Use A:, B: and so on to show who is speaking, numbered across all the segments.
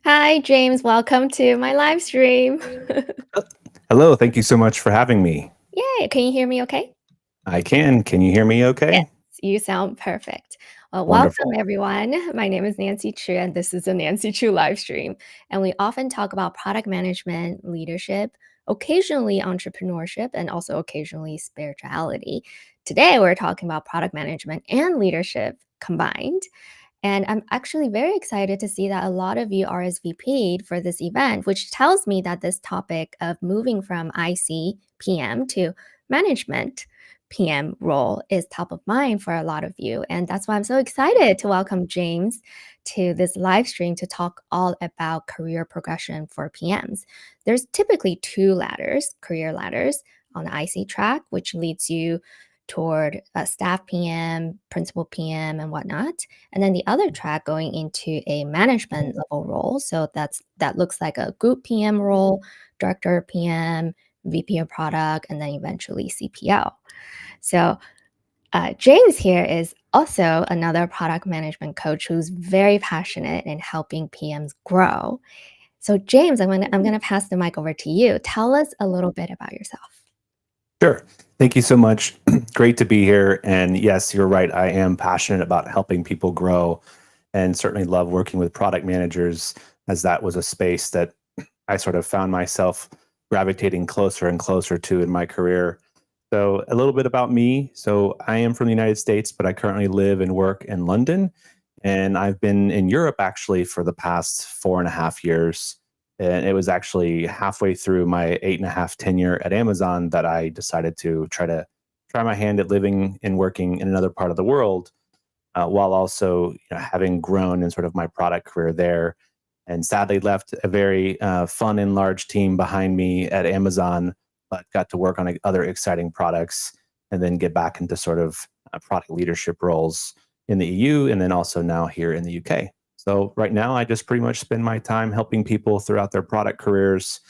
A: Hi, James. Welcome to my live stream.
B: Uh, Hello, thank you so much for having me.
A: Yay. Can you hear me okay?
B: I can. Can you hear me
A: Yes,
B: okay?
A: you sound perfect. Well, welcome,
B: Wonderful.
A: everyone. My name is Nancy Chu, and this is a Nancy Chu live stream. And we often talk about product management, leadership, occasionally entrepreneurship, and also occasionally spirituality. Today, we're talking about product management and leadership combined. And I'm actually very excited to see that a lot of you RSVP'd for this event, which tells me that this topic of moving from IC PM to management PM role is top of mind for a lot of you. And that's why I'm so excited to welcome James to this live stream to talk all about career progression for PMs. There's typically two ladders, career ladders on the IC track, which leads you toward a staff PM, principal PM, and whatnot, and then the other track going into a management level role. So that looks like a group PM role, director PM, VP of product, and then eventually CPO. So James here is also another product management coach who's very passionate in helping PMs grow. So James, I'm gonna pass the mic over to you. Tell us a little bit about yourself.
B: Sure. Thank you so much. Great to be here. And yes, you're right. I am passionate about helping people grow and certainly love working with product managers, as that was a space that I sort of found myself gravitating closer and closer to in my career. So, a little bit about me. So, I am from the United States, but I currently live and work in London. And I've been in Europe actually for the past 4.5 years. And it was actually halfway through my 8.5 tenure at Amazon that I decided to try my hand at living and working in another part of the world, while also having grown in sort of my product career there, and sadly left a very fun and large team behind me at Amazon, but got to work on other exciting products and then get back into sort of product leadership roles in the EU and then also now here in the UK. So right now, I just pretty much spend my time helping people throughout their product careers,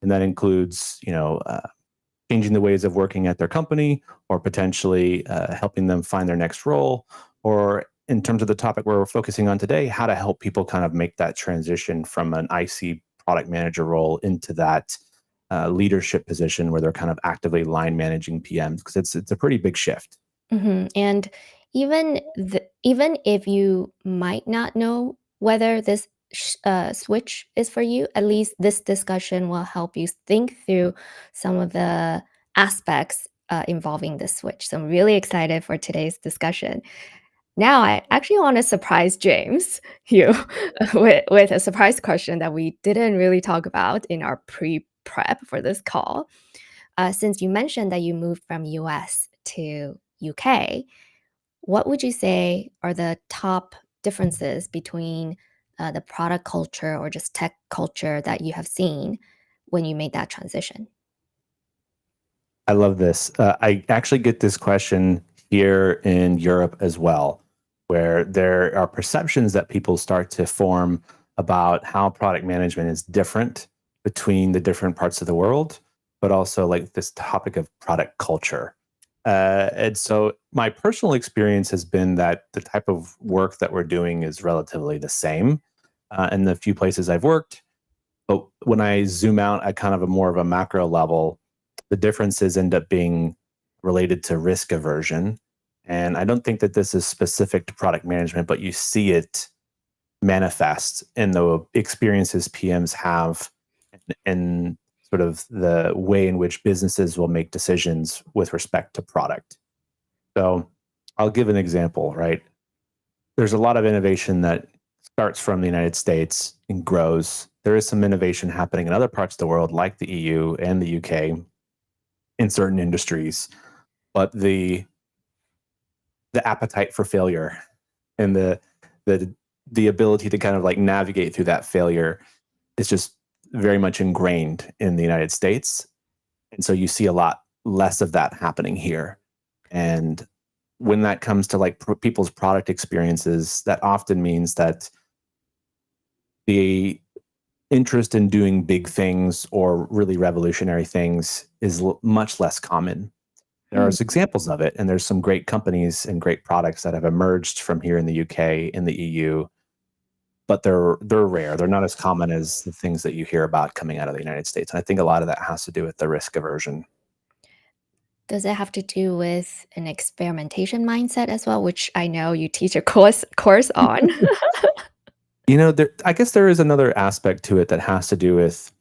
B: and that includes, changing the ways of working at their company, or potentially helping them find their next role, or in terms of the topic we're focusing on today, how to help people kind of make that transition from an IC product manager role into that leadership position where they're kind of actively line managing PMs, because it's a pretty big shift.
A: And even if you might not know whether this switch is for you, at least this discussion will help you think through some of the aspects involving this switch. So I'm really excited for today's discussion. Now, I actually want to surprise James you with a surprise question that we didn't really talk about in our pre-prep for this call. Since you mentioned that you moved from US to UK, what would you say are the top differences between the product culture or just tech culture that you have seen when you made that transition?
B: I love this. I actually get this question here in Europe as well, where there are perceptions that people start to form about how product management is different between the different parts of the world, but also like this topic of product culture. And so my personal experience has been that the type of work that we're doing is relatively the same in the few places I've worked. But when I zoom out at kind of a more of a macro level, the differences end up being related to risk aversion. And I don't think that this is specific to product management, but you see it manifest in the experiences PMs have and sort of the way in which businesses will make decisions with respect to product. So I'll give an example, right? There's a lot of innovation that starts from the United States and grows. There is some innovation happening in other parts of the world, like the EU and the UK, in certain industries, but the appetite for failure and the the ability to kind of like navigate through that failure is just very much ingrained in the United States, and so you see a lot less of that happening here. And when that comes to like people's product experiences, that often means that the interest in doing big things or really revolutionary things is much less common. There are
A: Hmm.
B: examples of it, and there's some great companies and great products that have emerged from here in the UK, in the EU, but they're rare. They're not as common as the things that you hear about coming out of the United States. And I think a lot of that has to do with the risk aversion.
A: Does it have to do with an experimentation mindset as well, which I know you teach a course on?
B: I guess there is another aspect to it that has to do with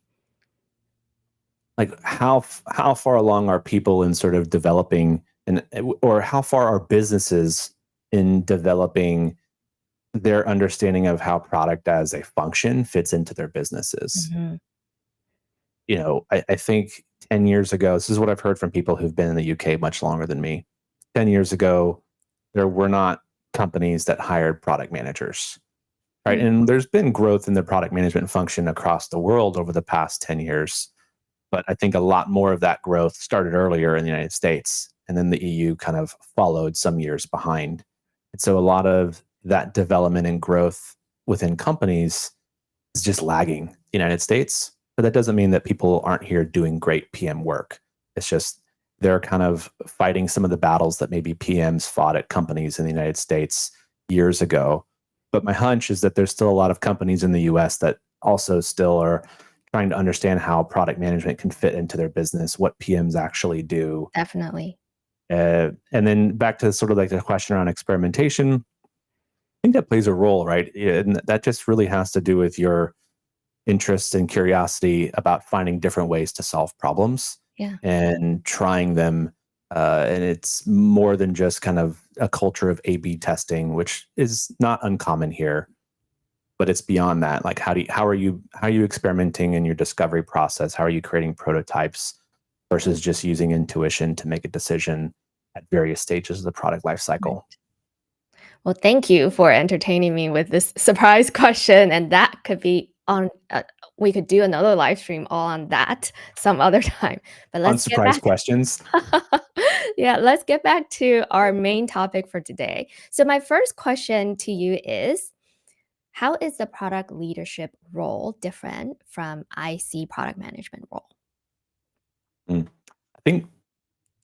B: like how far along are people in sort of developing and or how far are businesses in developing their understanding of how product as a function fits into their businesses.
A: Mhm.
B: I think 10 years ago, this is what I've heard from people who've been in the UK much longer than me. 10 years ago, there were not companies that hired product managers, right?
A: Mm,
B: And there's been growth in the product management function across the world over the past 10 years. But I think a lot more of that growth started earlier in the United States, and then the EU kind of followed some years behind. And so a lot of that development and growth within companies is just lagging the United States. But that doesn't mean that people aren't here doing great PM work. It's just they're kind of fighting some of the battles that maybe PMs fought at companies in the United States years ago. But my hunch is that there's still a lot of companies in the US that also still are trying to understand how product management can fit into their business, what PMs actually do.
A: definitely.
B: And then back to sort of like the question around experimentation, I think that plays a role, right? And that just really has to do with your interest and curiosity about finding different ways to solve problems
A: Yeah.
B: and trying them. And it's more than just kind of a culture of A/B testing, which is not uncommon here, but it's beyond that. Like, how are you experimenting in your discovery process? How are you creating prototypes versus just using intuition to make a decision at various stages of the product life
A: Right.
B: cycle?
A: Well, thank you for entertaining me with this surprise question, and that could be on we could do another live stream all on that some other time. But let's get
B: Unsurprised
A: back
B: questions.
A: Yeah, let's get back to our main topic for today. So my first question to you is, how is the product leadership role different from IC product management role?
B: Mm. I think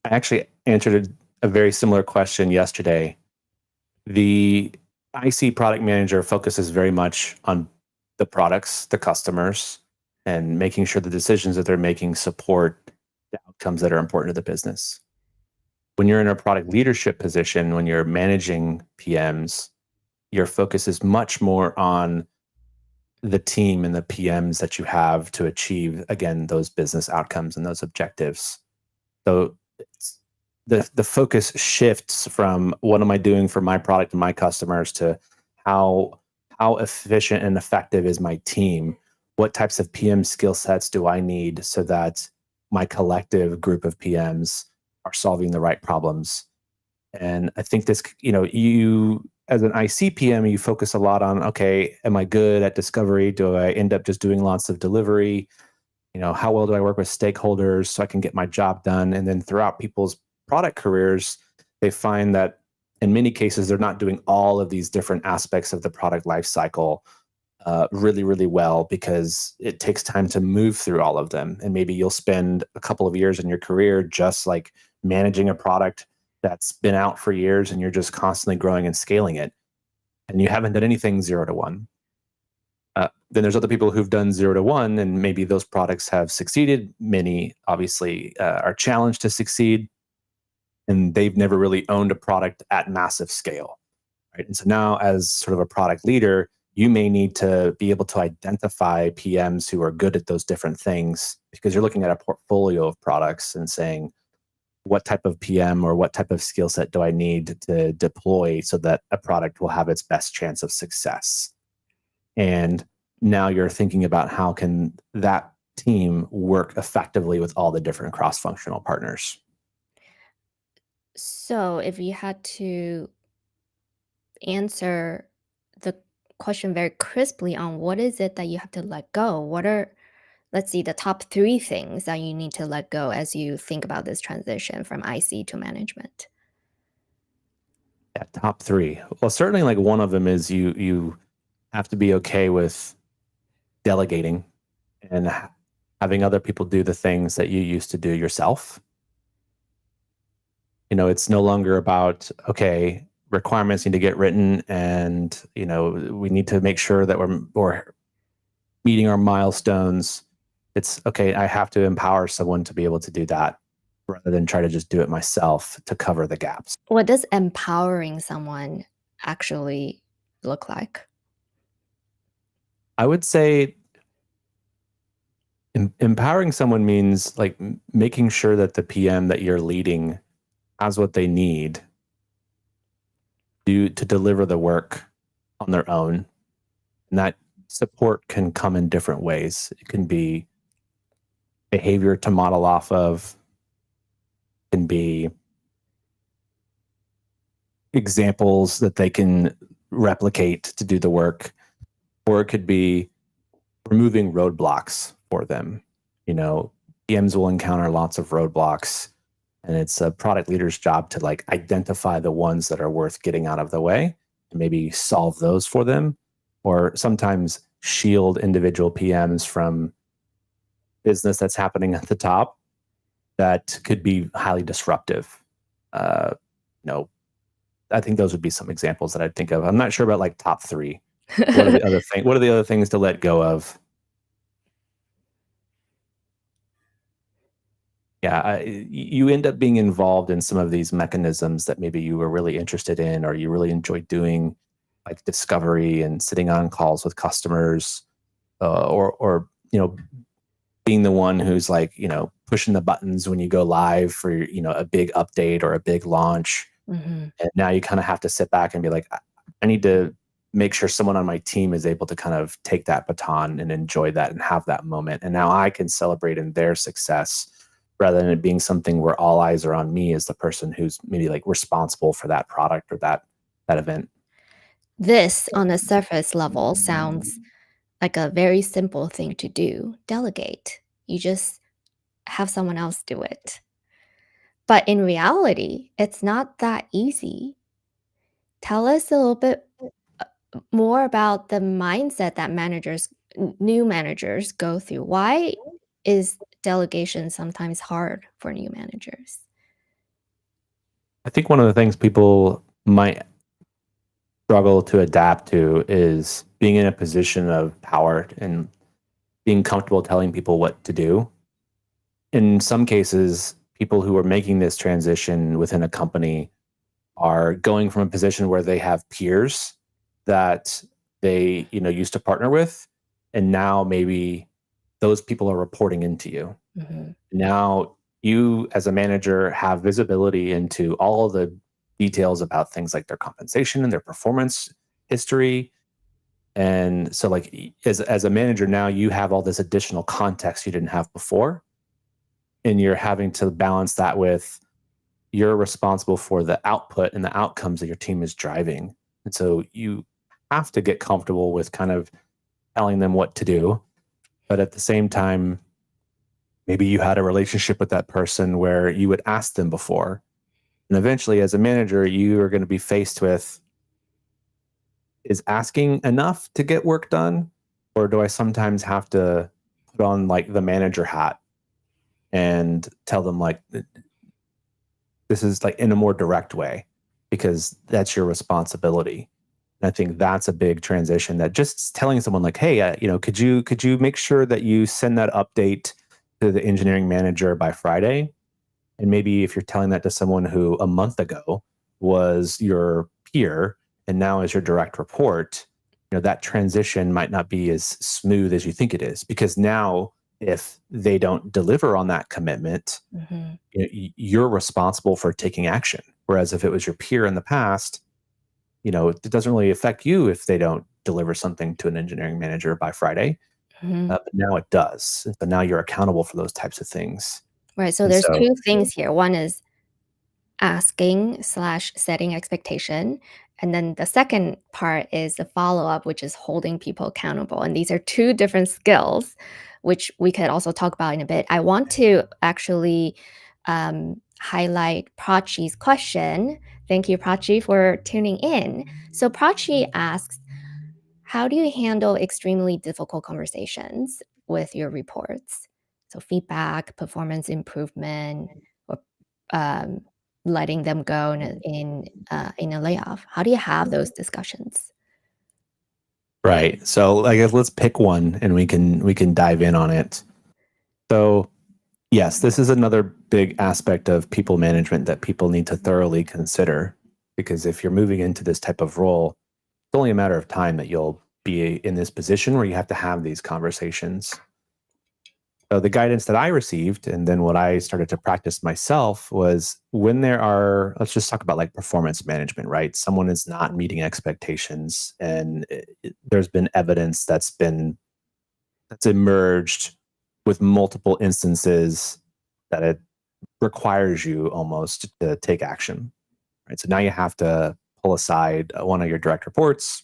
B: I actually answered a very similar question yesterday. The IC product manager focuses very much on the products, the customers, and making sure the decisions that they're making support the outcomes that are important to the business. When you're in a product leadership position, when you're managing PMs, your focus is much more on the team and the PMs that you have to achieve, again, those business outcomes and those objectives. So it's, the focus shifts from what am I doing for my product and my customers to how how efficient and effective is my team? What types of PM skill sets do I need so that my collective group of PMs are solving the right problems? And I think this, you as an ICPM, you focus a lot on, okay, am I good at discovery? Do I end up just doing lots of delivery? How well do I work with stakeholders so I can get my job done? And then throughout people's product careers, they find that in many cases, they're not doing all of these different aspects of the product life cycle really, really well because it takes time to move through all of them. And maybe you'll spend a couple of years in your career just like managing a product that's been out for years and you're just constantly growing and scaling it. And you haven't done anything 0 to 1. Then there's other people who've done 0 to 1, and maybe those products have succeeded. Many obviously are challenged to succeed, and they've never really owned a product at massive scale, right? And so now, as sort of a product leader, you may need to be able to identify PMs who are good at those different things because you're looking at a portfolio of products and saying, what type of PM or what type of skill set do I need to deploy so that a product will have its best chance of success? And now you're thinking about how can that team work effectively with all the different cross-functional partners.
A: So, if you had to answer the question very crisply on what is it that you have to let go, what are, let's see, the top three things that you need to let go as you think about this transition from IC to management?
B: Yeah, top three. Well, certainly like one of them is you have to be okay with delegating and having other people do the things that you used to do yourself. It's no longer about, okay, requirements need to get written, and we need to make sure that we're meeting our milestones. It's okay. I have to empower someone to be able to do that rather than try to just do it myself to cover the gaps.
A: What does empowering someone actually look like?
B: I would say empowering someone means like making sure that the PM that you're leading has what they need to deliver the work on their own. And that support can come in different ways. It can be behavior to model off of, it can be examples that they can replicate to do the work, or it could be removing roadblocks for them. PMs will encounter lots of roadblocks, and it's a product leader's job to like identify the ones that are worth getting out of the way and maybe solve those for them, or sometimes shield individual PMs from business that's happening at the top that could be highly disruptive. Uh, you know, I think those would be some examples that I'd think of. I'm not sure about like top three. What are the other things? What are the other things to let go of? Yeah, you end up being involved in some of these mechanisms that maybe you were really interested in, or you really enjoyed doing, like discovery and sitting on calls with customers, or being the one who's like pushing the buttons when you go live for a big update or a big launch.
A: Mhm.
B: And now you kind of have to sit back and be like, I need to make sure someone on my team is able to kind of take that baton and enjoy that and have that moment. And now I can celebrate in their success rather than it being something where all eyes are on me as the person who's maybe like responsible for that product or that event.
A: This, on a surface level, sounds like a very simple thing to do. Delegate. You just have someone else do it. But in reality, it's not that easy. Tell us a little bit more about the mindset that new managers go through. Why is delegation sometimes hard for new managers?
B: I think one of the things people might struggle to adapt to is being in a position of power and being comfortable telling people what to do. In some cases, people who are making this transition within a company are going from a position where they have peers that they used to partner with, and now maybe those people are reporting into you.
A: Mhm.
B: Now you as a manager have visibility into all of the details about things like their compensation and their performance history. And so like as a manager now you have all this additional context you didn't have before, and you're having to balance that with you're responsible for the output and the outcomes that your team is driving. And so you have to get comfortable with kind of telling them what to do. But at the same time, maybe you had a relationship with that person where you would ask them before. And eventually, as a manager, you are going to be faced with, is asking enough to get work done? Or do I sometimes have to put on like the manager hat and tell them, like, this is like in a more direct way because that's your responsibility. And I think that's a big transition, that just telling someone like, hey, could you make sure that you send that update to the engineering manager by Friday? And maybe if you're telling that to someone who a month ago was your peer and now is your direct report, that transition might not be as smooth as you think it is, because now if they don't deliver on that commitment,
A: Mhm.
B: you're responsible for taking action. Whereas if it was your peer in the past, it doesn't really affect you if they don't deliver something to an engineering manager by Friday.
A: Mhm.
B: But now it does. But now you're accountable for those types of things.
A: Right, so
B: And
A: there's
B: so
A: 2 things here. One is asking/setting expectation, and then the second part is the follow-up, which is holding people accountable, and these are 2 different skills, which we could also talk about in a bit. I want to actually, highlight Prachi's question. Thank you, Prachi, for tuning in. So Prachi asks, "How do you handle extremely difficult conversations with your reports?" So feedback, performance improvement, or, um letting them go in a layoff? How do you have those discussions?
B: Right. So I guess let's pick one and we can dive in on it. So yes, this is another big aspect of people management that people need to thoroughly consider, because if you're moving into this type of role, it's only a matter of time that you'll be in this position where you have to have these conversations. So the guidance that I received and then what I started to practice myself was when there are, let's just talk about like performance management, right? Someone is not meeting expectations and there's been evidence that's emerged with multiple instances that it requires you almost to take action, right? So now you have to pull aside one of your direct reports.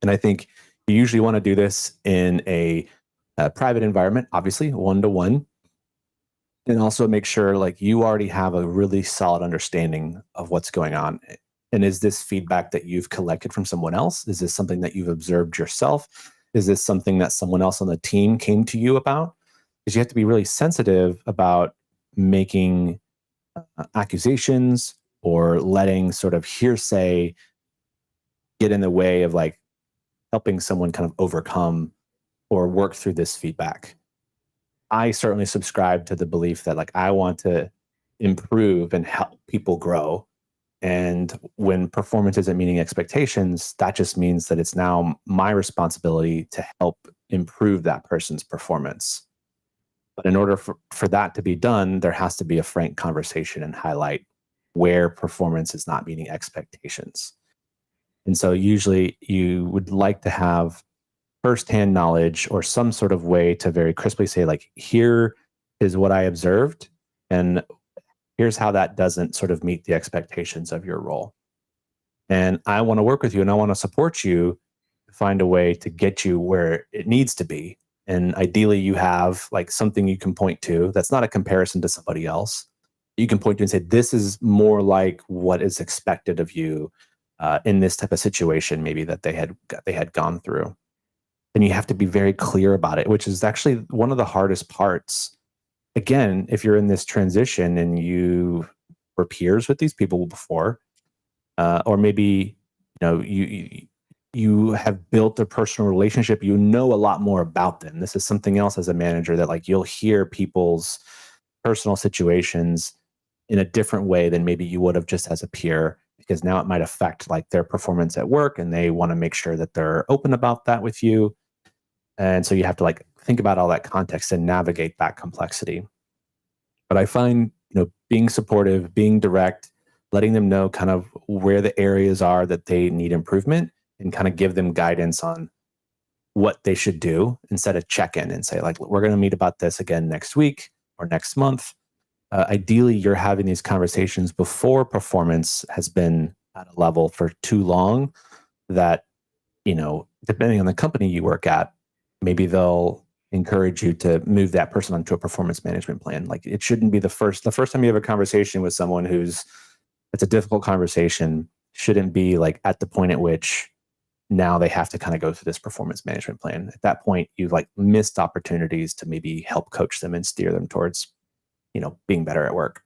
B: And I think you usually want to do this in a private environment, obviously, one to one, and also make sure like you already have a really solid understanding of what's going on. And is this feedback that you've collected from someone else? Is this something that you've observed yourself? Is this something that someone else on the team came to you about? Because you have to be really sensitive about making accusations or letting sort of hearsay get in the way of like helping someone kind of overcome or work through this feedback. I certainly subscribe to the belief that like I want to improve and help people grow. And when performance isn't meeting expectations, that just means that it's now my responsibility to help improve that person's performance. But in order for that to be done, there has to be a frank conversation and highlight where performance is not meeting expectations. And so usually you would like to have firsthand knowledge or some sort of way to very crisply say, like, here is what I observed, and here's how that doesn't sort of meet the expectations of your role. And I want to work with you and I want to support you to find a way to get you where it needs to be. And ideally, you have like something you can point to that's not a comparison to somebody else. You can point to and say, this is more like what is expected of you in this type of situation, maybe that they had gone through. And you have to be very clear about it, which is actually one of the hardest parts. Again, if you're in this transition and you were peers with these people before, or maybe you have built a personal relationship, you know a lot more about them. This is something else as a manager that like you'll hear people's personal situations in a different way than maybe you would have just as a peer, because now it might affect like their performance at work and they want to make sure that they're open about that with you. And so you have to like think about all that context and navigate that complexity. But I find, being supportive, being direct, letting them know kind of where the areas are that they need improvement and kind of give them guidance on what they should do instead of check in and say, like, we're going to meet about this again next week or next month. Ideally, you're having these conversations before performance has been at a level for too long that, depending on the company you work at, maybe they'll encourage you to move that person onto a performance management plan. Like it shouldn't be the first time you have a conversation with someone it's a difficult conversation, shouldn't be like at the point at which now they have to kind of go through this performance management plan. At that point, you've like missed opportunities to maybe help coach them and steer them towards, being better at work.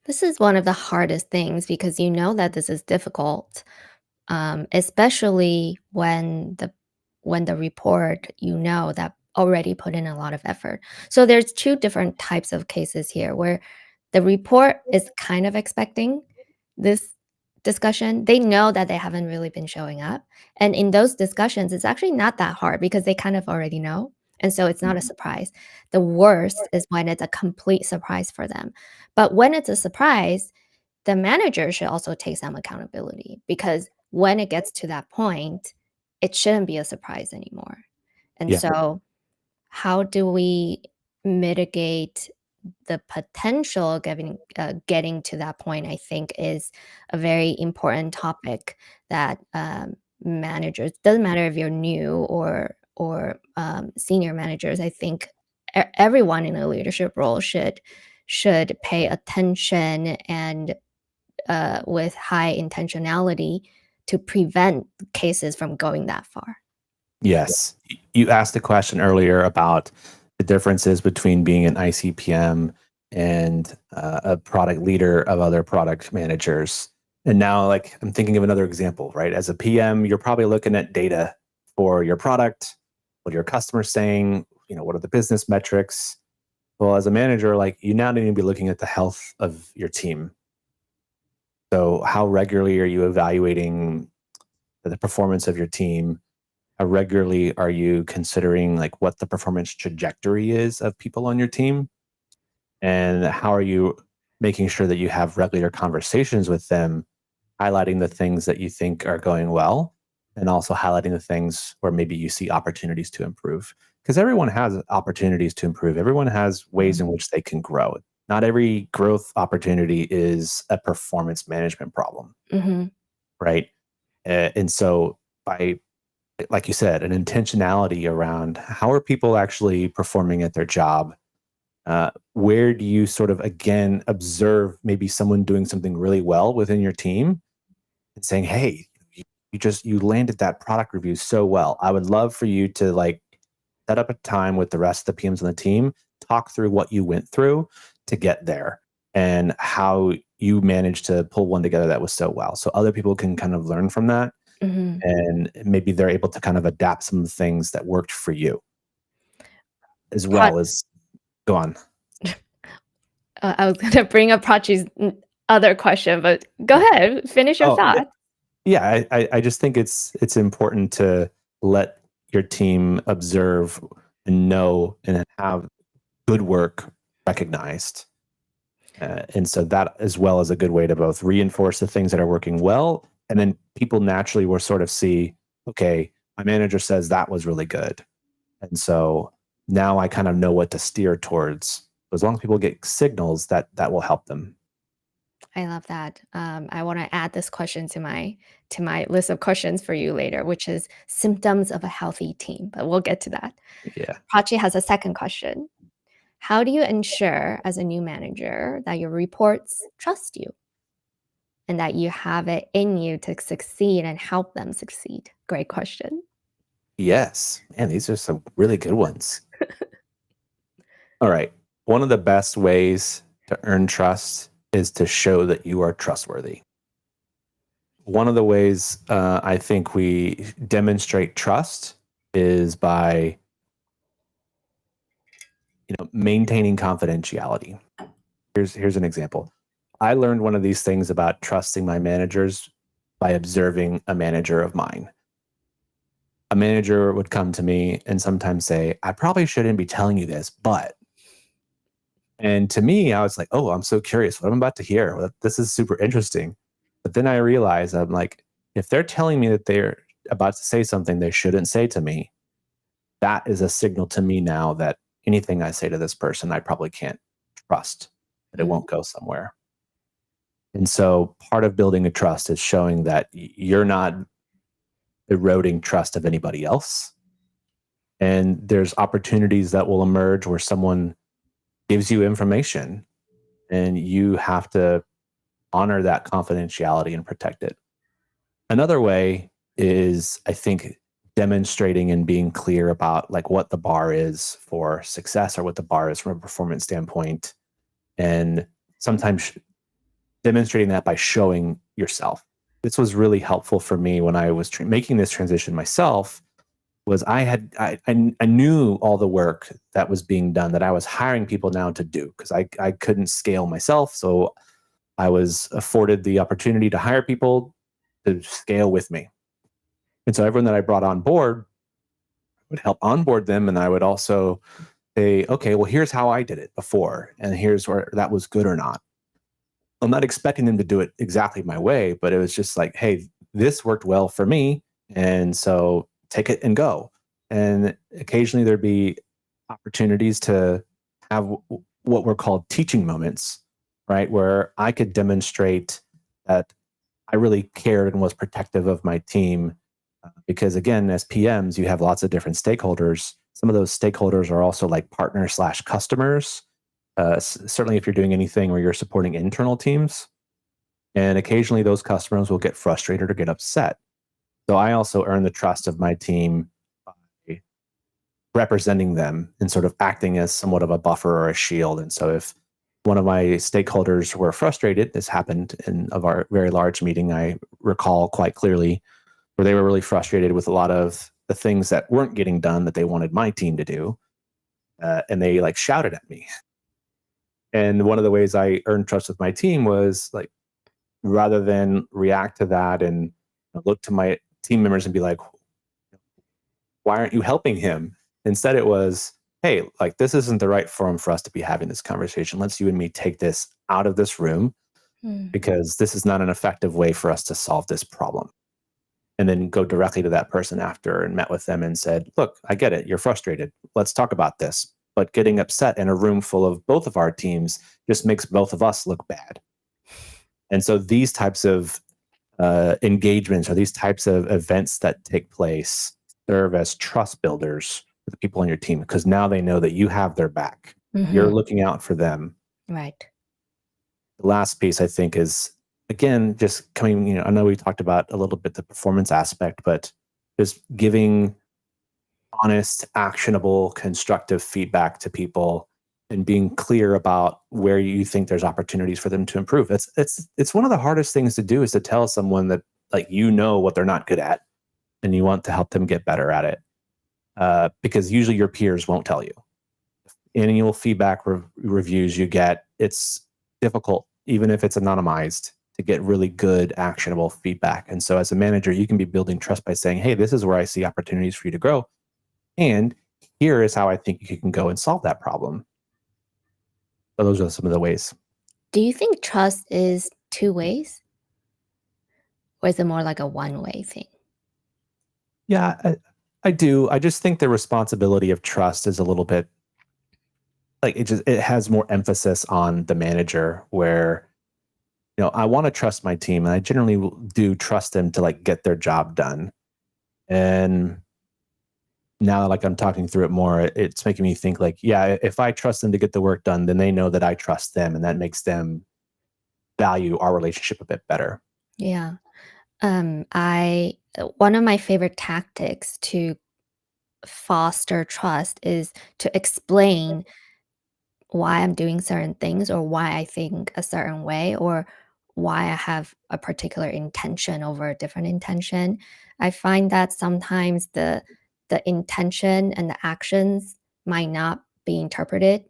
A: This is one of the hardest things because you know that this is difficult, especially when the report that already put in a lot of effort. So there's two different types of cases here where the report is kind of expecting this discussion. They know that they haven't really been showing up. And in those discussions, it's actually not that hard because they kind of already know. And so it's not a surprise. The worst is when it's a complete surprise for them. But when it's a surprise, the manager should also take some accountability because when it gets to that point, it shouldn't be a surprise anymore. And
B: Yeah.
A: so, how do we mitigate the potential of getting to that point? I think is a very important topic that managers, doesn't matter if you're new or senior managers. I think everyone in a leadership role should pay attention and with high intentionality to prevent cases from going that far.
B: Yes. You asked a question earlier about the differences between being an ICPM and a product leader of other product managers. And now, like, I'm thinking of another example, right? As a PM, you're probably looking at data for your product, what are your customers saying, what are the business metrics? Well, as a manager, like, you now need to be looking at the health of your team. So how regularly are you evaluating the performance of your team? How regularly are you considering like what the performance trajectory is of people on your team? And how are you making sure that you have regular conversations with them, highlighting the things that you think are going well, and also highlighting the things where maybe you see opportunities to improve? Because everyone has opportunities to improve. Everyone has ways in which they can grow. Not every growth opportunity is a performance management problem,
A: Mhm.
B: right? And so by, like you said, an intentionality around how are people actually performing at their job? Where do you sort of again observe maybe someone doing something really well within your team and saying, "Hey, you landed that product review so well. I would love for you to like set up a time with the rest of the PMs on the team, talk through what you went through to get there and how you managed to pull one together that was so well." So other people can kind of learn from that,
A: Mhm.
B: and maybe they're able to kind of adapt some of the things that worked for you as
A: Pro
B: well as go on.
A: I was gonna bring up Prachi's other question, but go
B: Yeah.
A: ahead, finish your
B: Oh, yeah.
A: thought.
B: Yeah, I just think it's important to let your team observe and know and have good work recognized. And so that as well is a good way to both reinforce the things that are working well, and then people naturally will sort of see, okay, my manager says that was really good. And so now I kind of know what to steer towards. As long as people get signals that will help them.
A: I love that. I want to add this question to my list of questions for you later, which is symptoms of a healthy team. But we'll get to that.
B: Yeah.
A: Prachi has a second question. How do you ensure as a new manager that your reports trust you and that you have it in you to succeed and help them succeed? Great question.
B: Yes. Man, these are some really good ones. All right. One of the best ways to earn trust is to show that you are trustworthy. One of the ways I think we demonstrate trust is by maintaining confidentiality. Here's an example. I learned one of these things about trusting my managers by observing a manager of mine. A manager would come to me and sometimes say, "I probably shouldn't be telling you this, but," and to me, I was like, "Oh, I'm so curious what I'm about to hear. This is super interesting." But then I realized I'm like, if they're telling me that they're about to say something they shouldn't say to me, that is a signal to me now that anything I say to this person, I probably can't trust, that it
A: Mm,
B: won't go somewhere. And so part of building a trust is showing that you're not eroding trust of anybody else. And there's opportunities that will emerge where someone gives you information and you have to honor that confidentiality and protect it. Another way is, I think, demonstrating and being clear about like what the bar is for success or what the bar is from a performance standpoint. And sometimes demonstrating that by showing yourself. This was really helpful for me when I was making this transition myself. Was I knew all the work that was being done that I was hiring people now to do because I couldn't scale myself, so I was afforded the opportunity to hire people to scale with me. And so everyone that I brought on board would help onboard them, and I would also say, okay, well, here's how I did it before, and here's where that was good or not. I'm not expecting them to do it exactly my way, but it was just like, hey, this worked well for me. And so take it and go. And occasionally there'd be opportunities to have what were called teaching moments, right? Where I could demonstrate that I really cared and was protective of my team. Because again, as PMs, you have lots of different stakeholders. Some of those stakeholders are also like partners slash customers. Certainly, if you're doing anything where you're supporting internal teams, and occasionally those customers will get frustrated or get upset. So I also earn the trust of my team by representing them and sort of acting as somewhat of a buffer or a shield. And so if one of my stakeholders were frustrated. This happened in of our very large meeting, I recall quite clearly, where they were really frustrated with a lot of the things that weren't getting done that they wanted my team to do. And they like shouted at me. And one of the ways I earned trust with my team was like, rather than react to that and look to my team members and be like, why aren't you helping him? Instead, it was, hey, like, this isn't the right forum for us to be having this conversation. Let's you and me take this out of this room
A: Mm.
B: because this is not an effective way for us to solve this problem. And then go directly to that person after and met with them and said, look, I get it. You're frustrated. Let's talk about this. But getting upset in a room full of both of our teams just makes both of us look bad. And so these types of engagements or these types of events that take place serve as trust builders for the people on your team because now they know that you have their back. You're
A: Mhm.
B: looking out for them.
A: Right.
B: The last piece I think is again just coming, I know we talked about a little bit the performance aspect, but just giving honest, actionable, constructive feedback to people and being clear about where you think there's opportunities for them to improve. It's one of the hardest things to do is to tell someone that like what they're not good at and you want to help them get better at it. Because usually your peers won't tell you. Annual feedback reviews you get, it's difficult, even if it's anonymized, to get really good, actionable feedback. And so as a manager, you can be building trust by saying, hey, this is where I see opportunities for you to grow. And here is how I think you can go and solve that problem. So those are some of the ways.
A: Do you think trust is two ways, or is it more like a one-way thing?
B: Yeah, I do. I just think the responsibility of trust is a little bit like it has more emphasis on the manager where I want to trust my team and I generally do trust them to like get their job done. And now like I'm talking through it more, it's making me think like, yeah, if I trust them to get the work done, then they know that I trust them and that makes them value our relationship a bit better.
A: Yeah. I One of my favorite tactics to foster trust is to explain why I'm doing certain things or why I think a certain way or why I have a particular intention over a different intention. I find that sometimes the intention and the actions might not be interpreted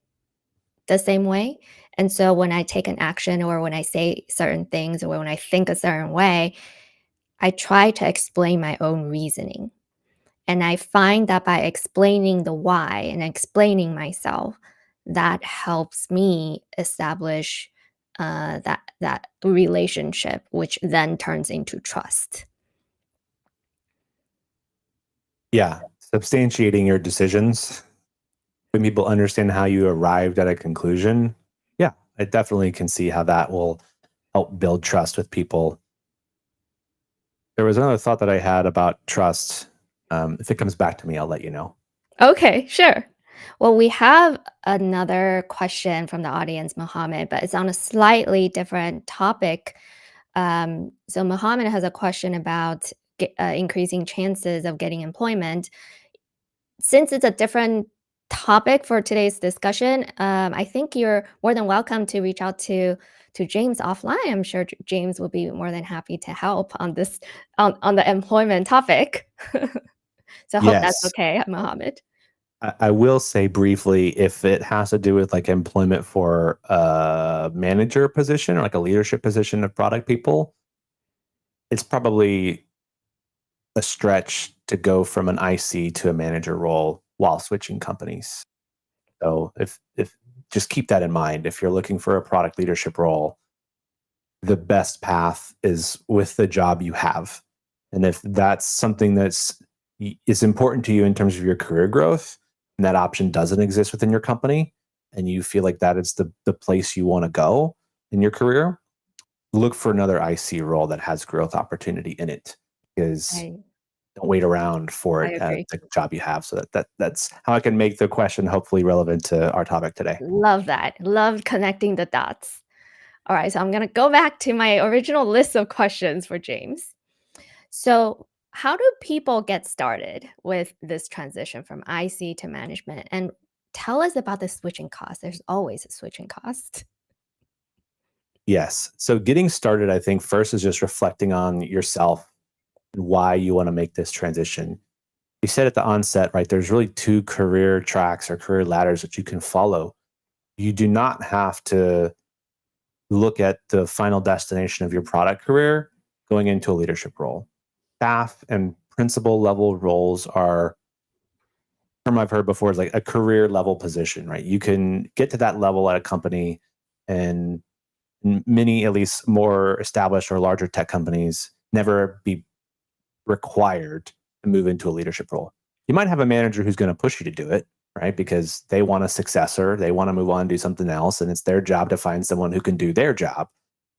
A: the same way. And so when I take an action or when I say certain things or when I think a certain way, I try to explain my own reasoning. And I find that by explaining the why and explaining myself, that helps me establish that relationship, which then turns into trust.
B: Yeah, substantiating your decisions when people understand how you arrived at a conclusion. Yeah, I definitely can see how that will help build trust with people. There was another thought that I had about trust. If it comes back to me, I'll let you know.
A: Okay, sure. Well, we have another question from the audience, Mohammed, but it's on a slightly different topic. So, Mohammed has a question about increasing chances of getting employment. Since it's a different topic for today's discussion, I think you're more than welcome to reach out to James offline. I'm sure James will be more than happy to help on this on the employment topic. So, I hope that's
B: Yes,
A: okay, Mohammed.
B: I will say briefly if it has to do with like employment for a manager position or like a leadership position of product people, it's probably a stretch to go from an IC to a manager role while switching companies. So if just keep that in mind. If you're looking for a product leadership role, the best path is with the job you have. And if that's something is important to you in terms of your career growth, and that option doesn't exist within your company, and you feel like that is the place you want to go in your career, look for another IC role that has growth opportunity in it. Because
A: I
B: don't wait around for
A: I
B: it at
A: agree.
B: the job you have. So that's how I can make the question hopefully relevant to our topic today.
A: Love that. Love connecting the dots. All right, so I'm gonna go back to my original list of questions for James. So, how do people get started with this transition from IC to management? And tell us about the switching cost. There's always a switching cost.
B: Yes. So getting started, I think first is just reflecting on yourself and why you want to make this transition. You said at the onset, right? There's really two career tracks or career ladders that you can follow. You do not have to look at the final destination of your product career going into a leadership role. Staff and principal level roles are term I've heard before is like a career level position, right? You can get to that level at a company, and many, at least more established or larger tech companies, never be required to move into a leadership role. You might have a manager who's going to push you to do it, right? Because they want a successor, they want to move on and do something else, and it's their job to find someone who can do their job.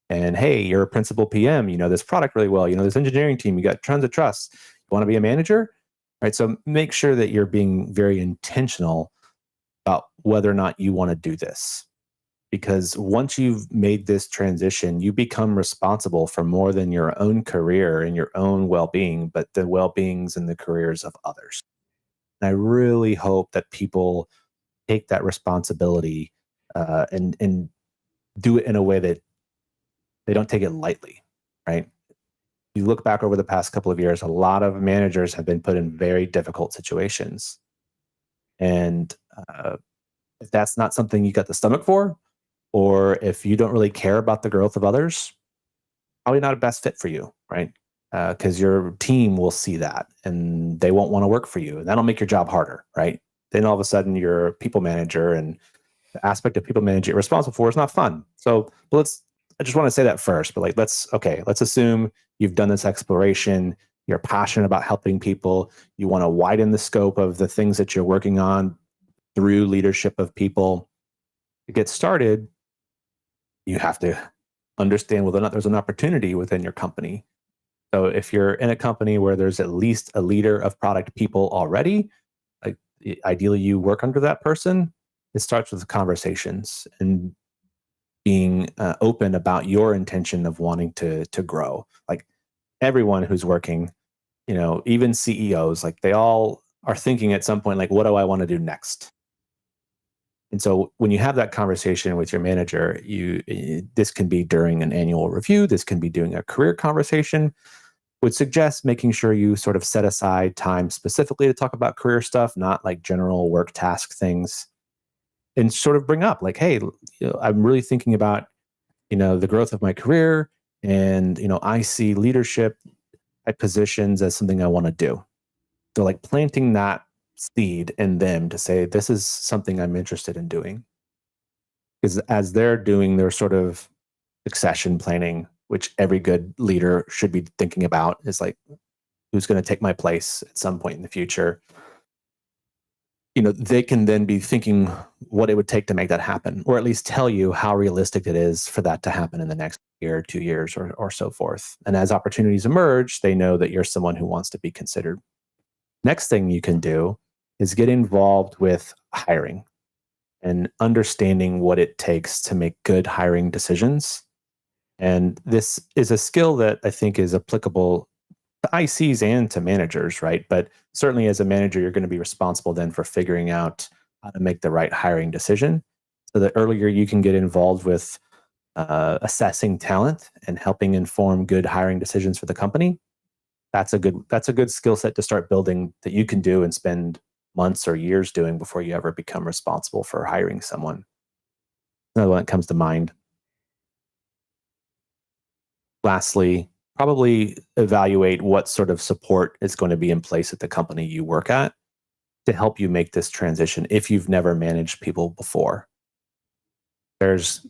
B: And hey, you're a principal PM, you know this product really well, you know this engineering team, you got tons of trust. You want to be a manager, right? So make sure that you're being very intentional about whether or not you want to do this. Because once you've made this transition, you become responsible for more than your own career and your own well being, but the well beings and the careers of others. And I really hope that people take that responsibility and do it in a way that they don't take it lightly, right? You look back over the past couple of years, a lot of managers have been put in very difficult situations. And if that's not something you got the stomach for, or if you don't really care about the growth of others, probably not a best fit for you, right? Because your team will see that and they won't want to work for you. And that'll make your job harder, right? Then all of a sudden you're a people manager, and the aspect of people managing you're responsible for is not fun. So I just want to say that first, but like, let's assume you've done this exploration. You're passionate about helping people. You want to widen the scope of the things that you're working on through leadership of people. To get started, you have to understand whether or not there's an opportunity within your company. So if you're in a company where there's at least a leader of product people already, like ideally you work under that person, it starts with conversations and being open about your intention of wanting to grow. Like everyone who's working, you know, even CEOs, like they all are thinking at some point, like, what do I want to do next? And so when you have that conversation with your manager, this can be during an annual review, this can be doing a career conversation. Would suggest making sure you sort of set aside time specifically to talk about career stuff, not like general work task things, and sort of bring up like, hey, I'm really thinking about, the growth of my career, and I see leadership at positions as something I want to do. So like planting that seed in them to say, this is something I'm interested in doing. Because as they're doing their sort of succession planning, which every good leader should be thinking about, is like, who's going to take my place at some point in the future? They can then be thinking what it would take to make that happen, or at least tell you how realistic it is for that to happen in the next year, 2 years, or so forth. And as opportunities emerge, they know that you're someone who wants to be considered. Next thing you can do is get involved with hiring and understanding what it takes to make good hiring decisions. And this is a skill that I think is applicable to ICs and to managers, right? But certainly as a manager, you're going to be responsible then for figuring out how to make the right hiring decision. So the earlier you can get involved with assessing talent and helping inform good hiring decisions for the company, that's a good skill set to start building that you can do and spend months or years doing before you ever become responsible for hiring someone. Another one that comes to mind. Lastly, probably evaluate what sort of support is going to be in place at the company you work at to help you make this transition if you've never managed people before. There's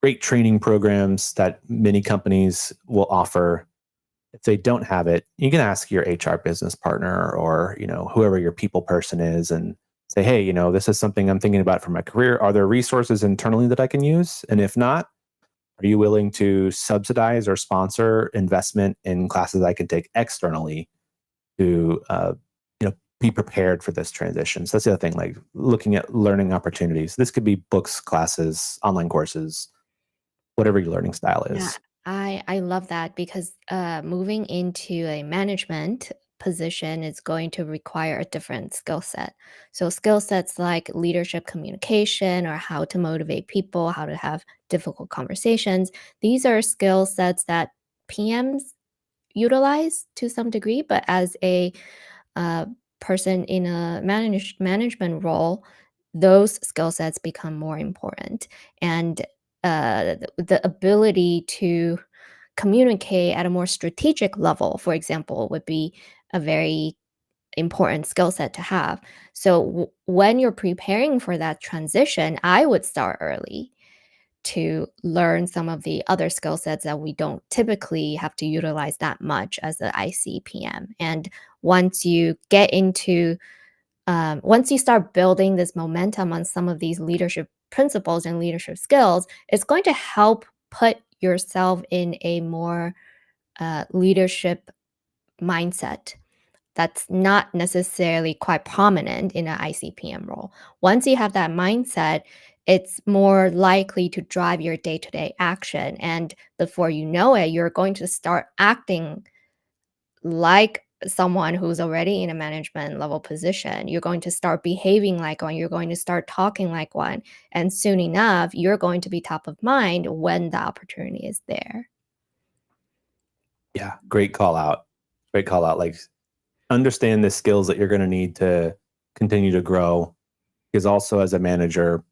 B: great training programs that many companies will offer. If they don't have it, you can ask your HR business partner or, whoever your people person is, and say, hey, this is something I'm thinking about for my career. Are there resources internally that I can use? And if not, are you willing to subsidize or sponsor investment in classes I can take externally to, be prepared for this transition? So that's the other thing, like looking at learning opportunities. This could be books, classes, online courses, whatever your learning style
A: Yeah,
B: is.
A: I love that because moving into a management position is going to require a different skill set. So, skill sets like leadership communication or how to motivate people, how to have difficult conversations, these are skill sets that PMs utilize to some degree, but as a uh, person in a management role, those skill sets become more important. And the ability to communicate at a more strategic level, for example, would be a very important skill set to have. So when you're preparing for that transition, I would start early to learn some of the other skill sets that we don't typically have to utilize that much as an ICPM. And once you get into, once you start building this momentum on some of these leadership principles and leadership skills, it's going to help put yourself in a more leadership mindset that's not necessarily quite prominent in an ICPM role. Once you have that mindset, it's more likely to drive your day to day action. And before you know it, you're going to start acting like someone who's already in a management level position. You're going to start behaving like one. You're going to start talking like one. And soon enough, you're going to be top of mind when the opportunity is there.
B: Yeah, great call out. Great call out. Like, understand the skills that you're going to need to continue to grow. Because also, as a manager,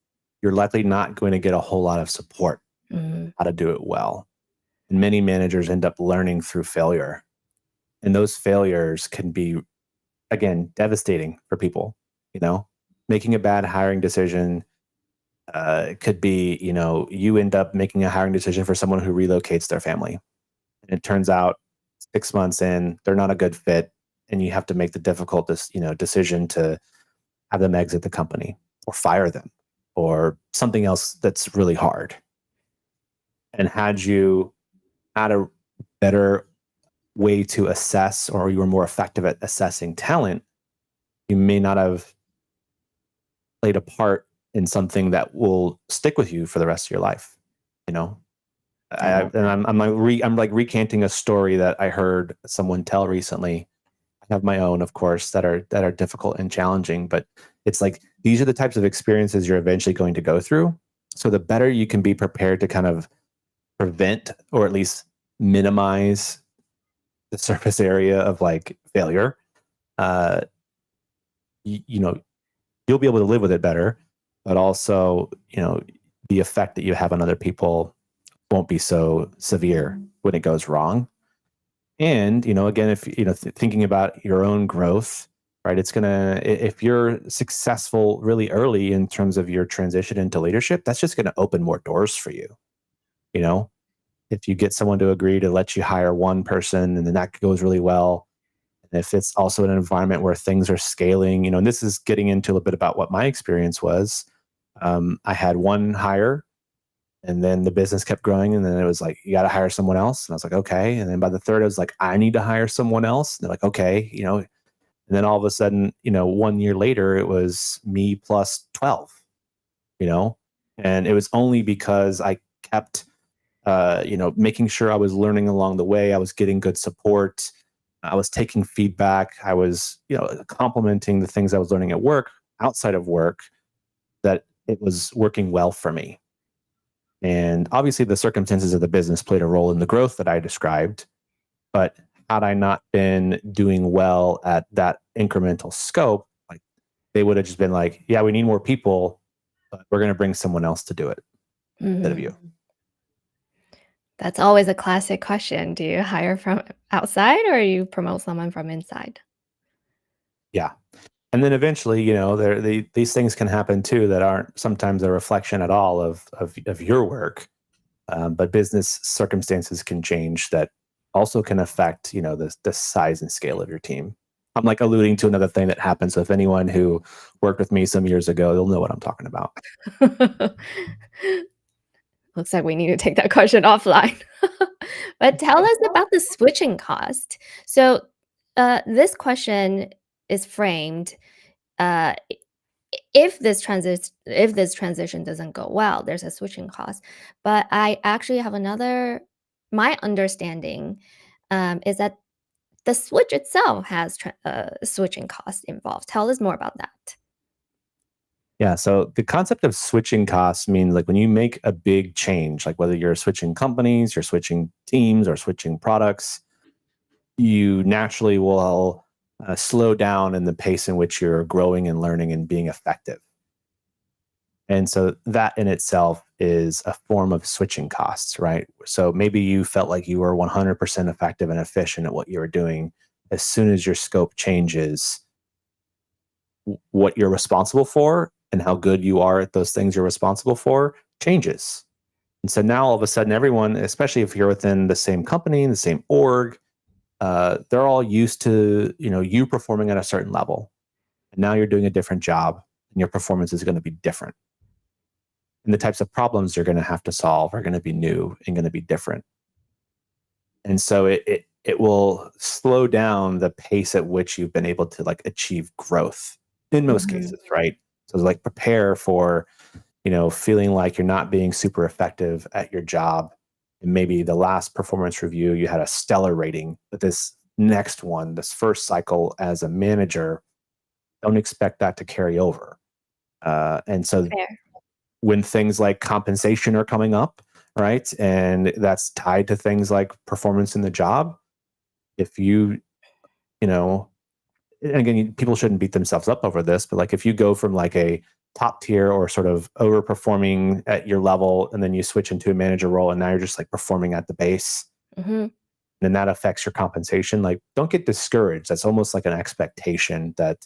B: you're likely not going to get a whole lot of support
A: Mhm.
B: how to do it well. And many managers end up learning through failure. And those failures can be, again, devastating for people. You know, making a bad hiring decision could be, you end up making a hiring decision for someone who relocates their family. And it turns out 6 months in, they're not a good fit. And you have to make the difficult, decision to have them exit the company or fire them or something else that's really hard. And had you had a better way to assess, or you were more effective at assessing talent, you may not have played a part in something that will stick with you for the rest of your life. You know,
A: I love
B: and
A: that.
B: I'm like recanting a story that I heard someone tell recently. I have my own, of course, that are difficult and challenging, but it's like these are the types of experiences you're eventually going to go through. So the better you can be prepared to kind of prevent or at least minimize the surface area of like failure, uh, you know, you'll be able to live with it better, but also, the effect that you have on other people won't be so severe when it goes wrong. And, again, if, thinking about your own growth, right, if you're successful really early in terms of your transition into leadership, that's just going to open more doors for you. You know, if you get someone to agree to let you hire one person and then that goes really well, and if it's also an environment where things are scaling, and this is getting into a bit about what my experience was. I had one hire and then the business kept growing. And then it was like, you got to hire someone else. And I was like, okay. And then by the third, I was like, I need to hire someone else. And they're like, okay. And then all of a sudden, 1 year later, it was me plus 12, you know, and it was only because I kept, making sure I was learning along the way. I was getting good support. I was taking feedback. I was, complimenting the things I was learning at work, outside of work, that it was working well for me. And obviously, the circumstances of the business played a role in the growth that I described. But had I not been doing well at that incremental scope, like they would have just been like, yeah, we need more people, but we're going to bring someone else to do it instead of you.
A: Mhm. That's always a classic question. Do you hire from outside or you promote someone from inside?
B: Yeah. And then eventually, these things can happen too that aren't sometimes a reflection at all of your work. But business circumstances can change that also can affect, the size and scale of your team. I'm like alluding to another thing that happened. So if anyone who worked with me some years ago, they'll know what I'm talking about.
A: Looks like we need to take that question offline. But tell us about the switching cost. So, this question is framed, uh, if this transition doesn't go well, there's a switching cost. But I actually have another my understanding, is that the switch itself has switching costs involved. Tell us more about that.
B: Yeah. So the concept of switching costs means like when you make a big change, like whether you're switching companies, you're switching teams, or switching products, you naturally will slow down in the pace in which you're growing and learning and being effective. And so that in itself is a form of switching costs, right? So maybe you felt like you were 100% effective and efficient at what you were doing. As soon as your scope changes, what you're responsible for and how good you are at those things you're responsible for changes. And so now all of a sudden, everyone, especially if you're within the same company, the same org, they're all used to you performing at a certain level. And now you're doing a different job, and your performance is going to be different. And the types of problems you're going to have to solve are going to be new and going to be different. And so it will slow down the pace at which you've been able to like achieve growth in most
A: Mhm.
B: cases, right? So like prepare for feeling like you're not being super effective at your job. And maybe the last performance review, you had a stellar rating, but this next one, this first cycle as a manager, don't expect that to carry over. And so
A: Fair.
B: when things like compensation are coming up, right, and that's tied to things like performance in the job, if you know, and again, people shouldn't beat themselves up over this, but like if you go from like a top tier or sort of overperforming at your level, and then you switch into a manager role, and now you're just like performing at the base,
A: Hmm.
B: and that affects your compensation. Like, don't get discouraged. That's almost like an expectation that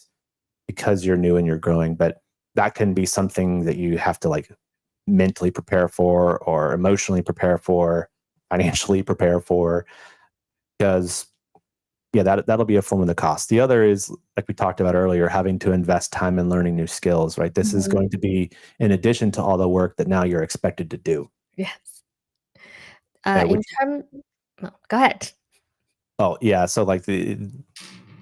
B: because you're new and you're growing, but that can be something that you have to like mentally prepare for, or emotionally prepare for, financially prepare for, because yeah, that'll be a form of the cost. The other is, like we talked about earlier, having to invest time in learning new skills, right? This is
A: Hmm.
B: going to be in addition to all the work that now you're expected to do.
A: Yes. In
B: Which,
A: term, no, go ahead.
B: oh yeah, so like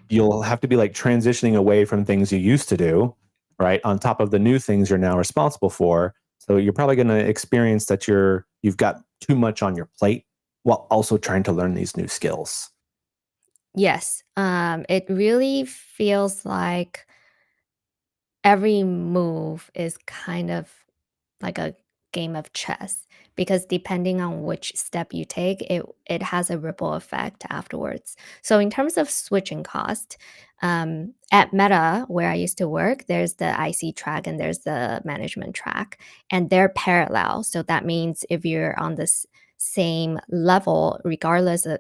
B: you'll have to be like transitioning away from things you used to do, right? On top of the new things you're now responsible for. So you're probably going to experience that you've got too much on your plate while also trying to learn these new skills.
A: Yes. It really feels like every move is kind of like a game of chess, because depending on which step you take, it has a ripple effect afterwards. So in terms of switching cost, at Meta, where I used to work, there's the IC track and there's the management track, and they're parallel. So that means if you're on this same level, regardless of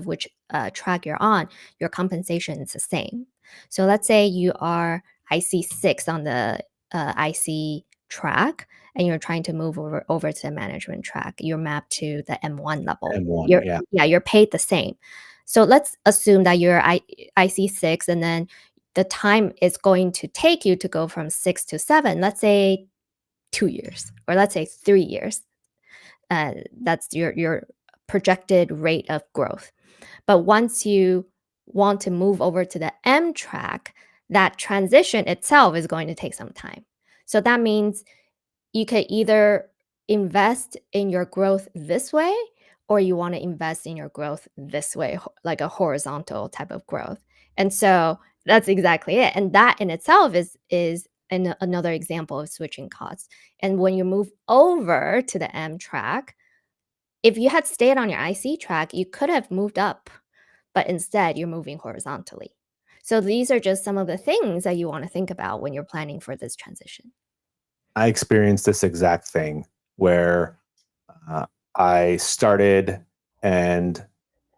A: which track you're on, your compensation is the same. So let's say you are IC6 on the IC track, and you're trying to move over to the management track. You're mapped to the M1 level.
B: And one,
A: You're
B: yeah.
A: Yeah, you're paid the same. So let's assume that you're IC6, and then the time it's going to take you to go from 6 to 7, let's say 2 years, or let's say 3 years. That's your projected rate of growth. But once you want to move over to the M track, that transition itself is going to take some time. So that means you could either invest in your growth this way, or you want to invest in your growth this way, like a horizontal type of growth. And so that's exactly it. And that in itself is another example of switching costs. And when you move over to the M track, if you had stayed on your IC track, you could have moved up, but instead you're moving horizontally. So these are just some of the things that you want to think about when you're planning for this transition.
B: I experienced this exact thing where uh, I started and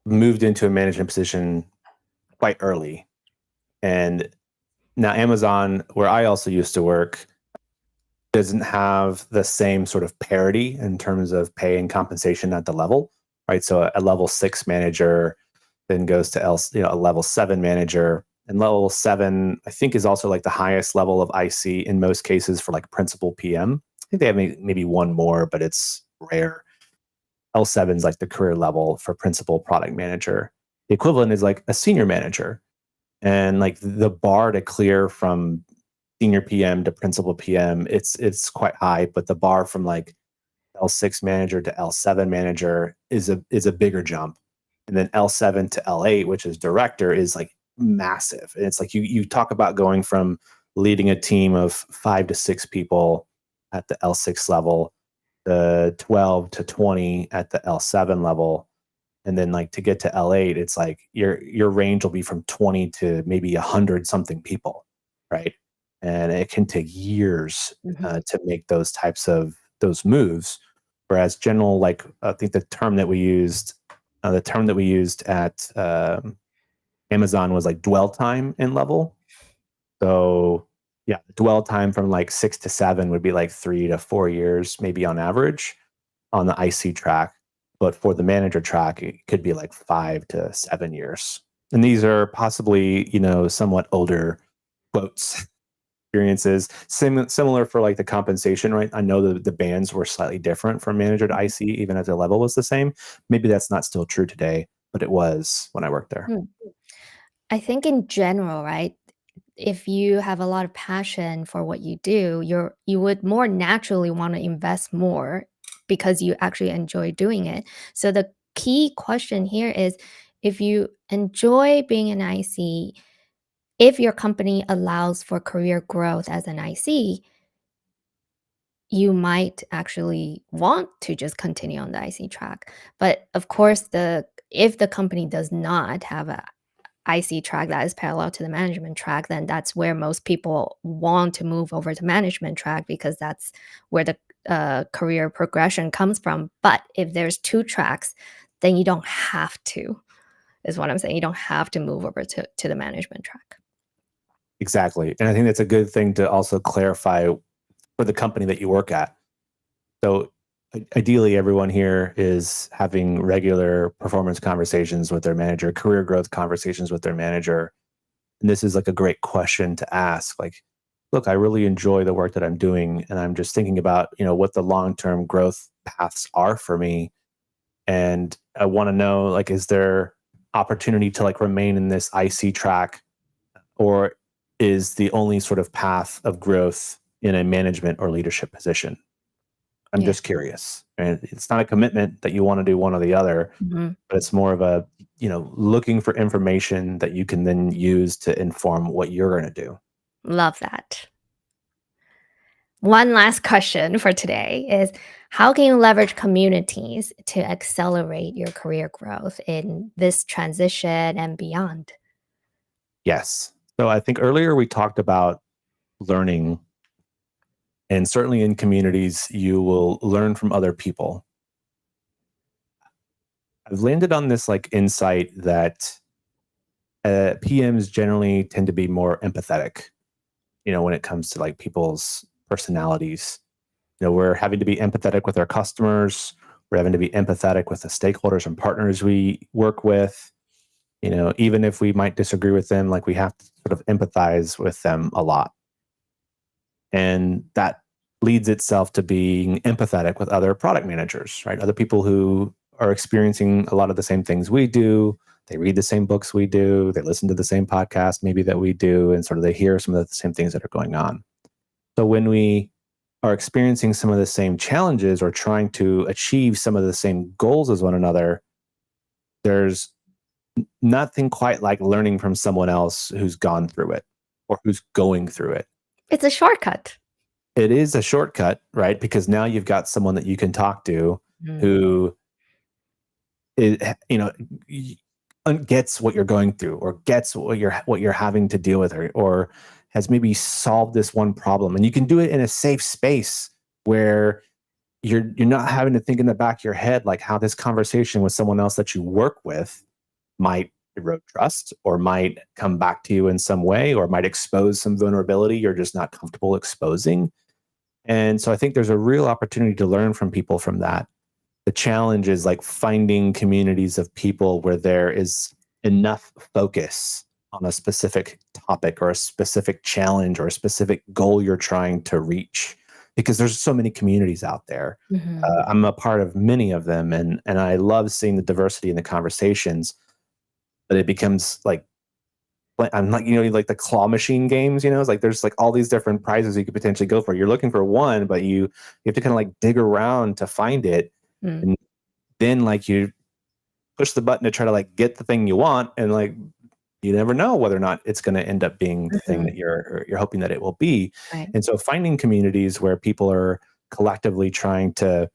B: moved into a management position quite early. And now Amazon, where I also used to work, doesn't have the same sort of parity in terms of pay and compensation at the level, right? So a level 6 manager then goes to a level 7 manager, and level 7 I think is also like the highest level of IC in most cases for like principal PM. I think they have maybe one more, but it's rare. L7 is like the career level for principal product manager. The equivalent is like a senior manager, and like the bar to clear from senior PM to principal PM, it's quite high, but the bar from like L6 manager to L7 manager is a bigger jump. And then L7 to L8, which is director, is like massive. And it's like you talk about going from leading a team of 5 to 6 people at the L6 level, the 12 to 20 at the L7 level. And then like to get to L8, it's like your range will be from 20 to maybe 100 something people, right? And it can take years
A: Mhm.
B: to make those types of those moves. Whereas general, like I think the term that we used at Amazon was like dwell time in level. So yeah, dwell time from like 6 to 7 would be like 3 to 4 years, maybe on average on the IC track. But for the manager track, it could be like 5 to 7 years. And these are possibly, somewhat older quotes experiences. Similar for like the compensation, right? I know the bands were slightly different from manager to IC, even if the level was the same. Maybe that's not still true today, but it was when I worked there.
A: Mm. I think in general, right? If you have a lot of passion for what you do, you would more naturally want to invest more because you actually enjoy doing it. So the key question here is if you enjoy being an IC, if your company allows for career growth as an IC, you might actually want to just continue on the IC track. But of course, the if the company does not have a IC track that is parallel to the management track, then that's where most people want to move over to management track because that's where the career progression comes from. But if there's two tracks, then you don't have to, is what I'm saying. You don't have to move over to the management track.
B: Exactly. And I think that's a good thing to also clarify for the company that you work at. So ideally, everyone here is having regular performance conversations with their manager, career growth conversations with their manager. And this is like a great question to ask. Like, look, I really enjoy the work that I'm doing, and I'm just thinking about, what the long-term growth paths are for me. And I want to know, like, is there opportunity to like remain in this IC track, or is the only sort of path of growth in a management or leadership position? I'm
A: Yeah.
B: just curious. And it's not a commitment that you want to do one or the other,
A: Mhm.
B: but it's more of a, looking for information that you can then use to inform what you're going to do.
A: Love that. One last question for today is how can you leverage communities to accelerate your career growth in this transition and beyond?
B: Yes. So I think earlier we talked about learning, and certainly in communities, you will learn from other people. I've landed on this like insight that PMs generally tend to be more empathetic, when it comes to like people's personalities. We're having to be empathetic with our customers. We're having to be empathetic with the stakeholders and partners we work with. Even if we might disagree with them, like we have to sort of empathize with them a lot. And that leads itself to being empathetic with other product managers, right? Other people who are experiencing a lot of the same things we do. They read the same books we do. They listen to the same podcast maybe that we do, and sort of they hear some of the same things that are going on. So when we are experiencing some of the same challenges or trying to achieve some of the same goals as one another, there's nothing quite like learning from someone else who's gone through it or who's going through it.
A: It's a shortcut.
B: It is a shortcut, right? Because now you've got someone that you can talk to
A: Mm.
B: who is, gets what you're going through, or gets what you're having to deal with, or has maybe solved this one problem, and you can do it in a safe space where you're not having to think in the back of your head like how this conversation with someone else that you work with might erode trust, or might come back to you in some way, or might expose some vulnerability you're just not comfortable exposing. And so I think there's a real opportunity to learn from people from that. The challenge is like finding communities of people where there is enough focus on a specific topic or a specific challenge or a specific goal you're trying to reach, because there's so many communities out there.
A: Mhm.
B: I'm a part of many of them, and I love seeing the diversity in the conversations, but it becomes like I'm like, like the claw machine games, it's like there's like all these different prizes you could potentially go for. You're looking for one, but you have to kind of like dig around to find it.
A: Mm.
B: And then like push the button to try to like get the thing you want, and like you never know whether or not it's going to end up being the thing that
A: Mhm.
B: you're hoping that it will be.
A: Right.
B: And so finding communities where people are collectively trying to,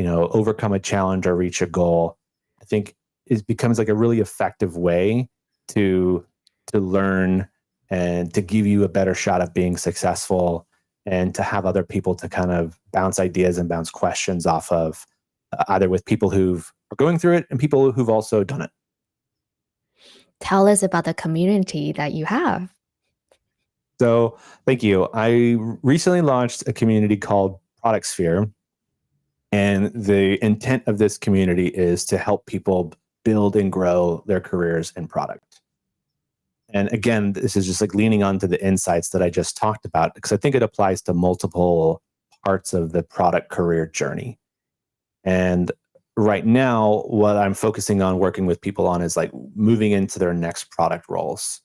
B: overcome a challenge or reach a goal, I think is becomes like a really effective way to learn and to give you a better shot of being successful, and to have other people to kind of bounce ideas and bounce questions off of, either with people who've are going through it and people who've also done it.
A: Tell us about the community that you have.
B: So thank you. I recently launched a community called Product Sphere, and the intent of this community is to help people build and grow their careers in product. And again, this is just like leaning onto the insights that I just talked about, because I think it applies to multiple parts of the product career journey. And right now, what I'm focusing on working with people on is like moving into their next product roles.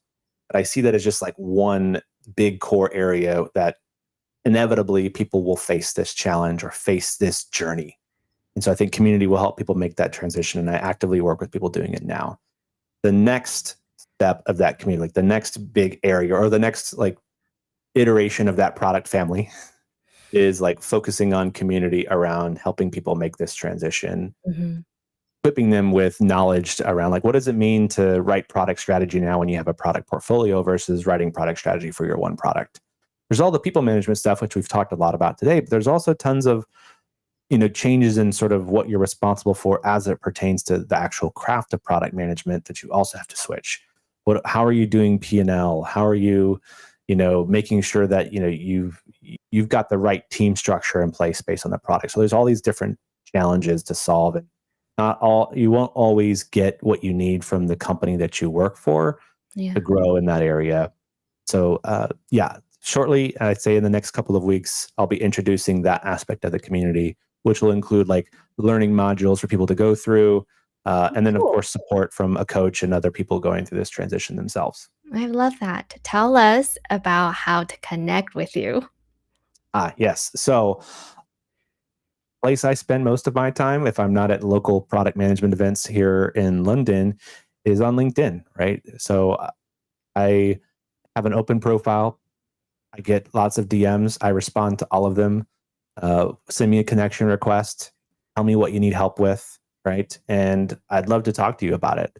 B: But I see that as just like one big core area that inevitably people will face this challenge or face this journey. And so I think community will help people make that transition. And I actively work with people doing it now. The next step of that community, like the next big area or the next like iteration of that product family, is like focusing on community around helping people make this transition,
A: Mhm.
B: equipping them with knowledge around like what does it mean to write product strategy now when you have a product portfolio versus writing product strategy for your one product. There's all the people management stuff, which we've talked a lot about today, but there's also tons of changes in sort of what you're responsible for as it pertains to the actual craft of product management that you also have to switch. How are you doing P&L? How are you making sure that you've got the right team structure in place based on the product? So there's all these different challenges to solve, and not all you won't always get what you need from the company that you work for to
A: Yeah.
B: grow in that area. So yeah, shortly, I'd say in the next couple of weeks, I'll be introducing that aspect of the community, which will include like learning modules for people to go through, and then of
A: Cool.
B: course support from a coach and other people going through this transition themselves.
A: I love that. Tell us about how to connect with you.
B: Yes. So place I spend most of my time, if I'm not at local product management events here in London, is on LinkedIn. Right. So I have an open profile. I get lots of DMs. I respond to all of them. Send me a connection request. Tell me what you need help with, right? And I'd love to talk to you about it.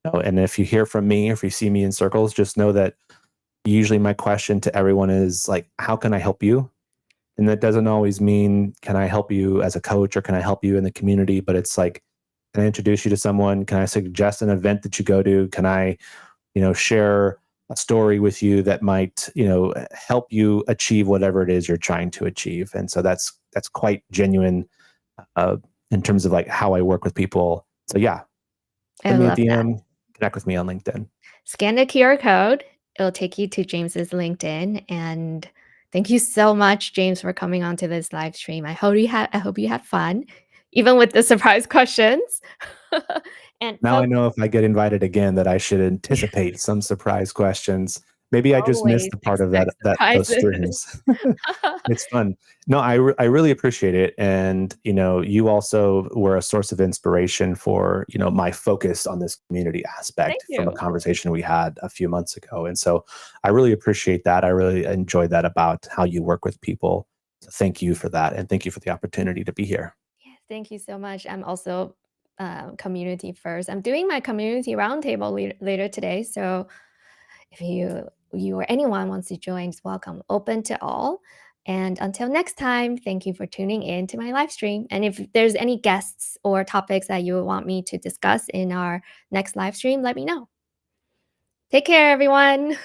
B: And if you hear from me, or if you see me in circles, just know that usually my question to everyone is like, how can I help you? And that doesn't always mean, can I help you as a coach or can I help you in the community? But it's like, can I introduce you to someone? Can I suggest an event that you go to? Can I share a story with you that might, help you achieve whatever it is you're trying to achieve. And so that's quite genuine, uh, in terms of like how I work with people. So yeah,
A: I
B: send me a
A: love that.
B: DM, connect with me on LinkedIn.
A: Scan the QR code. It'll take you to James's LinkedIn. And thank you so much, James, for coming onto this live stream. I hope you had fun, even with the surprise questions. And
B: Now I
A: folks,
B: know if I get invited again that I should anticipate some surprise questions. Maybe I just missed
A: always
B: the part of
A: expect
B: that those
A: surprises.
B: streams. It's fun. No, I really appreciate it, and you also were a source of inspiration for my focus on this community
A: Thank
B: aspect from a
A: you.
B: conversation we had a few months ago, and so I really appreciate that. I really enjoyed that about how you work with people. So thank you for that, and thank you for the opportunity to be here.
A: Yes, thank you so much. I'm also community first. I'm doing my community roundtable later today. So if you or anyone wants to join, it's welcome, open to all. And until next time, thank you for tuning in to my live stream. And if there's any guests or topics that you would want me to discuss in our next live stream, let me know. Take care, everyone.